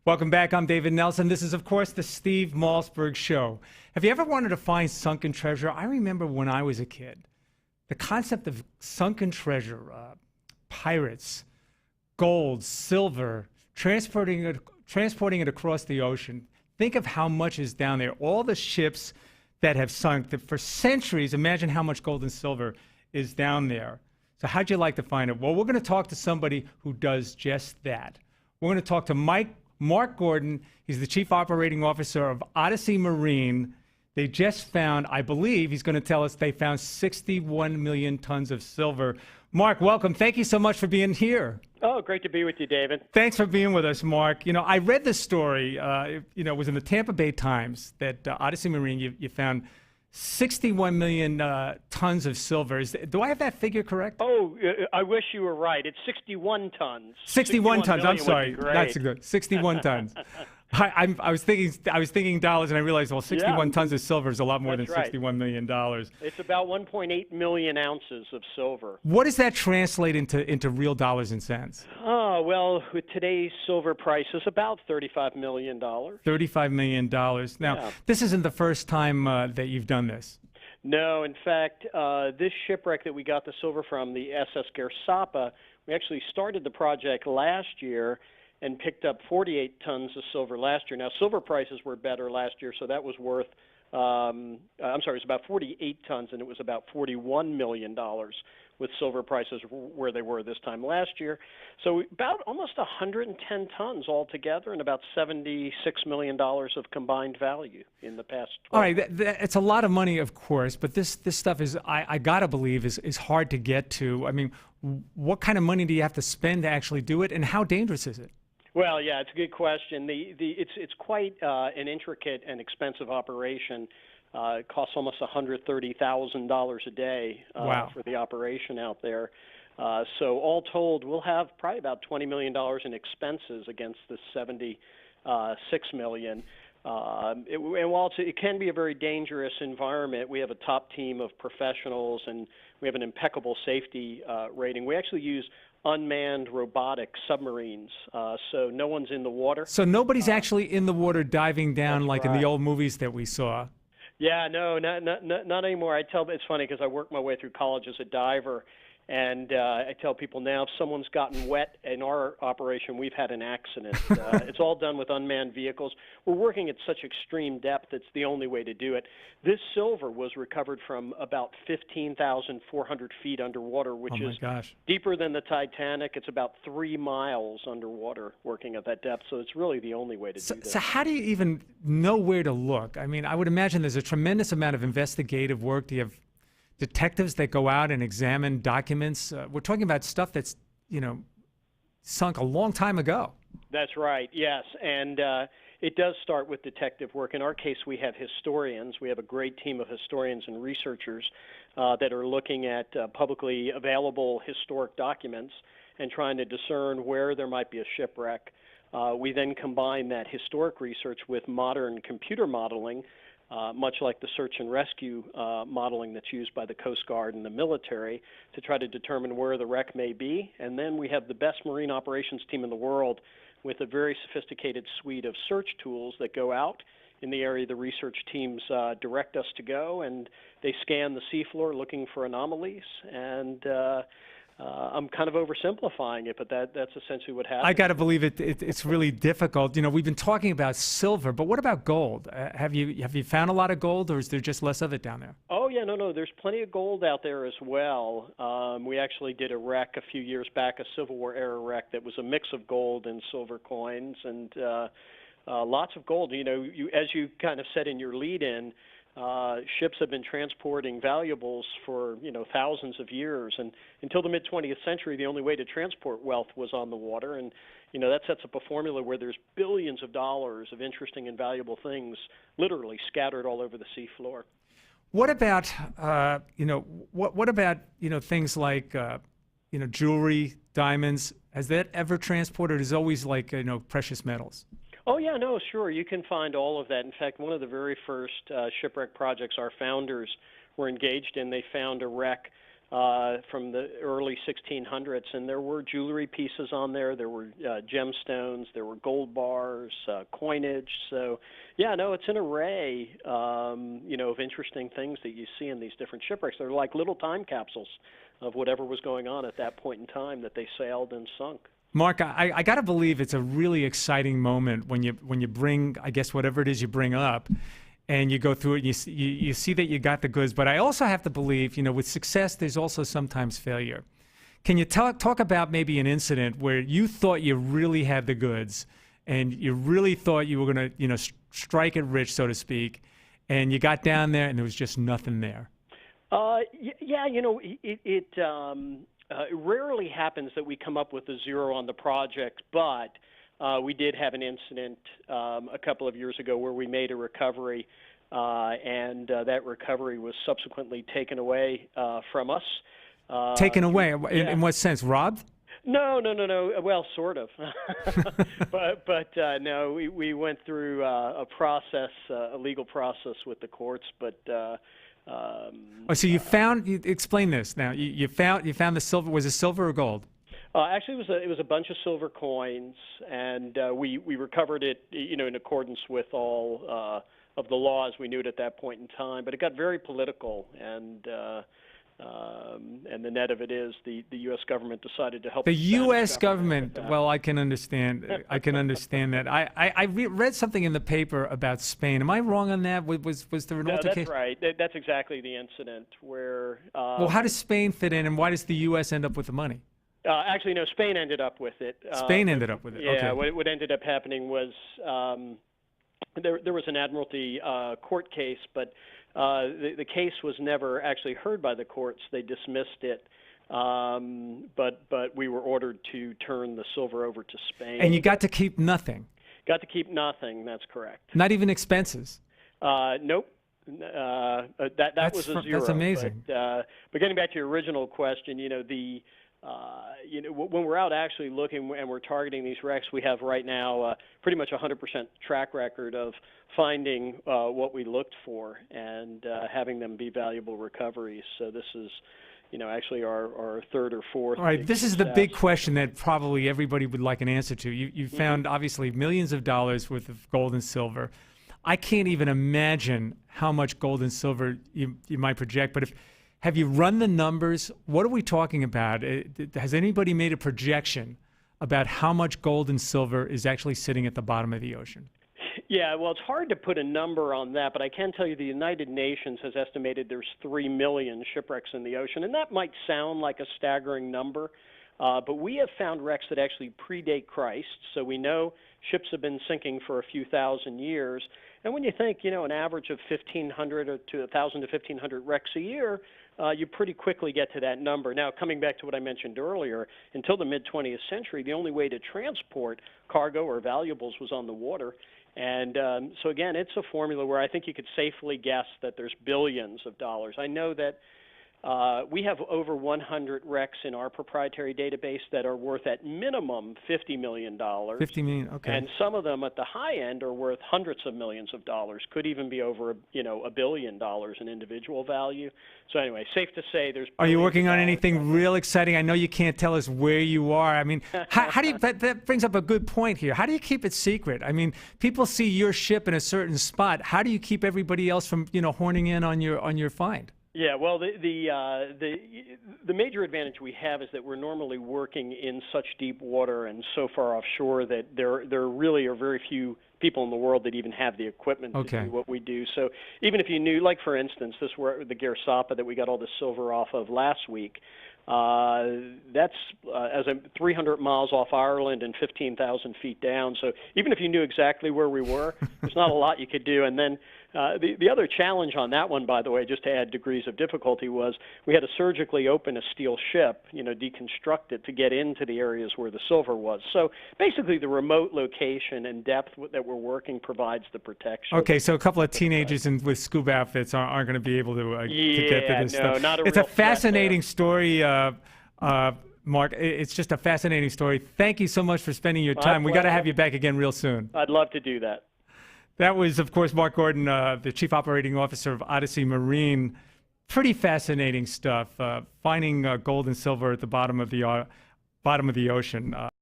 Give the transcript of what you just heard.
Welcome back. I'm David Nelson. This is, of course, the Steve Malzberg Show. Have you ever wanted to find sunken treasure? I remember when I was a kid, the concept of sunken treasure, pirates, gold, silver, transporting it across the ocean. Think of how much is down there. All the ships that have sunk for centuries. Imagine how much gold and silver is down there. So how'd you like to find it? Well, we're going to talk to somebody who does just that. We're going to talk to Mark Gordon. He's the Chief Operating Officer of Odyssey Marine. They just found, I believe, he's going to tell us they found 61 million tons of silver. Mark, welcome. Thank you so much for being here. Oh, great to be with you, David. Thanks for being with us, Mark. You know, I read this story, it was in the Tampa Bay Times that Odyssey Marine, you found 61 million tons of silver. Do I have that figure correct? Oh, I wish you were right. It's 61 tons. 61 tons. I'm sorry. That's good. 61 tons. I was thinking dollars, and I realized, well, 61 tons of silver is a lot more than $61 million. It's about 1.8 million ounces of silver. What does that translate into real dollars and cents? Oh, well, with today's silver prices, about $35 million. $35 million. Now, This isn't the first time that you've done this. No, in fact, this shipwreck that we got the silver from, the SS Gersapa, we actually started the project last year and picked up 48 tons of silver last year. Now, silver prices were better last year, so that was worth, it was about 48 tons, and it was about $41 million with silver prices where they were this time last year. So about almost 110 tons altogether and about $76 million of combined value in the past 12 All right, it's a lot of money, of course, but this stuff is, I got to believe, is hard to get to. I mean, what kind of money do you have to spend to actually do it, and how dangerous is it? Well, yeah, it's a good question. It's quite an intricate and expensive operation. It costs almost $130,000 a day for the operation out there. So all told, we'll have probably about $20 million in expenses against the $76 million. And while it can be a very dangerous environment, we have a top team of professionals, and we have an impeccable safety rating. We actually use unmanned robotic submarines, so no one's in the water. So nobody's actually in the water diving down like in the old movies that we saw. Yeah, no, not anymore. It's funny because I worked my way through college as a diver, and I tell people now if someone's gotten wet in our operation, we've had an accident. It's all done with unmanned vehicles. We're working at such extreme depth, it's the only way to do it. This silver was recovered from about 15,400 feet underwater, which is deeper than the Titanic. It's about 3 miles underwater working at that depth, so it's really the only way to do this. So how do you even know where to look? I mean, I would imagine there's a tremendous amount of investigative work. Do you have detectives that go out and examine documents? We're talking about stuff that's, sunk a long time ago. That's right, yes. And it does start with detective work. In our case, we have historians. We have a great team of historians and researchers that are looking at publicly available historic documents and trying to discern where there might be a shipwreck. We then combine that historic research with modern computer modeling, much like the search and rescue modeling that's used by the Coast Guard and the military, to try to determine where the wreck may be. And then we have the best marine operations team in the world with a very sophisticated suite of search tools that go out in the area the research teams direct us to go, and they scan the seafloor looking for anomalies. And I'm kind of oversimplifying it, but that's essentially what happens. I got to believe it's really difficult. We've been talking about silver, but what about gold? Have you found a lot of gold, or is there just less of it down there? Oh, yeah, no, there's plenty of gold out there as well. We actually did a wreck a few years back, a Civil War era wreck that was a mix of gold and silver coins, and lots of gold. As you kind of said in your lead-in, ships have been transporting valuables for thousands of years, and until the mid-20th century, the only way to transport wealth was on the water, and that sets up a formula where there's billions of dollars of interesting and valuable things literally scattered all over the seafloor. What about what about things like jewelry, diamonds? Has that ever transported? Is always like precious metals? Oh, yeah, no, sure. You can find all of that. In fact, one of the very first shipwreck projects our founders were engaged in, they found a wreck from the early 1600s, and there were jewelry pieces on there. There were gemstones. There were gold bars, coinage. So, yeah, no, it's an array, of interesting things that you see in these different shipwrecks. They're like little time capsules of whatever was going on at that point in time that they sailed and sunk. Mark, I got to believe it's a really exciting moment when you bring, I guess, whatever it is you bring up, and you go through it, and you see that you got the goods. But I also have to believe, with success, there's also sometimes failure. Can you talk about maybe an incident where you thought you really had the goods, and you really thought you were going to, strike it rich, so to speak, and you got down there and there was just nothing there? Yeah, it rarely happens that we come up with a zero on the project, but we did have an incident a couple of years ago where we made a recovery, and that recovery was subsequently taken away from us. Taken away? In what sense? Robbed? No. Well, sort of. but no, we went through a process, a legal process with the courts, but. So you explain this now. You found the silver. Was it silver or gold? Actually, it was a bunch of silver coins, and we recovered it, in accordance with all of the laws we knew it at that point in time. But it got very political, and the net of it is the U.S. government decided to help the U.S. government. Well, I can understand. I can understand that. I read something in the paper about Spain. Am I wrong on that? Was there an altercation? That's right. That's exactly the incident where. Well, how does Spain fit in, and why does the U.S. end up with the money? Actually, no. Spain ended up with it. Spain ended up with it. Yeah. Okay. What ended up happening was there was an admiralty court case, but. The case was never actually heard by the courts. They dismissed it, but we were ordered to turn the silver over to Spain. And you got to keep nothing? Got to keep nothing, that's correct. Not even expenses? Nope. That was a zero. That's amazing. But getting back to your original question, when we're out actually looking and we're targeting these wrecks, we have right now pretty much 100% track record of finding what we looked for and having them be valuable recoveries. So this is, actually our third or fourth. All right, this is the big question that probably everybody would like an answer to. You found obviously millions of dollars worth of gold and silver. I can't even imagine how much gold and silver you might project, but have you run the numbers? What are we talking about? Has anybody made a projection about how much gold and silver is actually sitting at the bottom of the ocean? Yeah, well, it's hard to put a number on that, but I can tell you the United Nations has estimated there's 3 million shipwrecks in the ocean, and that might sound like a staggering number, but we have found wrecks that actually predate Christ, so we know ships have been sinking for a few thousand years. And when you think, an average of 1,500 to 1,000 to 1,500 wrecks a year, you pretty quickly get to that number. Now, coming back to what I mentioned earlier, until the mid-20th century, the only way to transport cargo or valuables was on the water. And so, again, it's a formula where I think you could safely guess that there's billions of dollars. I know that we have over 100 wrecks in our proprietary database that are worth at minimum $50 million. $50 million, okay. And some of them at the high end are worth hundreds of millions of dollars, could even be over, $1 billion in individual value. So anyway, safe to say there's. Are you working on anything real exciting? I know you can't tell us where you are. I mean, how do you, that brings up a good point here. How do you keep it secret? I mean, people see your ship in a certain spot. How do you keep everybody else from, horning in on your find? Yeah, well, the major advantage we have is that we're normally working in such deep water and so far offshore that there really are very few people in the world that even have the equipment to do what we do. So even if you knew, like for instance, the Gersapa that we got all the silver off of last week, that's 300 miles off Ireland and 15,000 feet down. So even if you knew exactly where we were, there's not a lot you could do. And then the other challenge on that one, by the way, just to add degrees of difficulty, was we had to surgically open a steel ship, deconstruct it to get into the areas where the silver was. So basically the remote location and depth that we're working provides the protection. Okay, so a couple of teenagers with scuba outfits aren't going to be able to get to this stuff. It's a fascinating story, Mark. It's just a fascinating story. Thank you so much for spending your time. We got to have you back again real soon. I'd love to do that. That was, of course, Mark Gordon, the Chief Operating Officer of Odyssey Marine Pretty fascinating stuff. Finding gold and silver at the bottom of the ocean.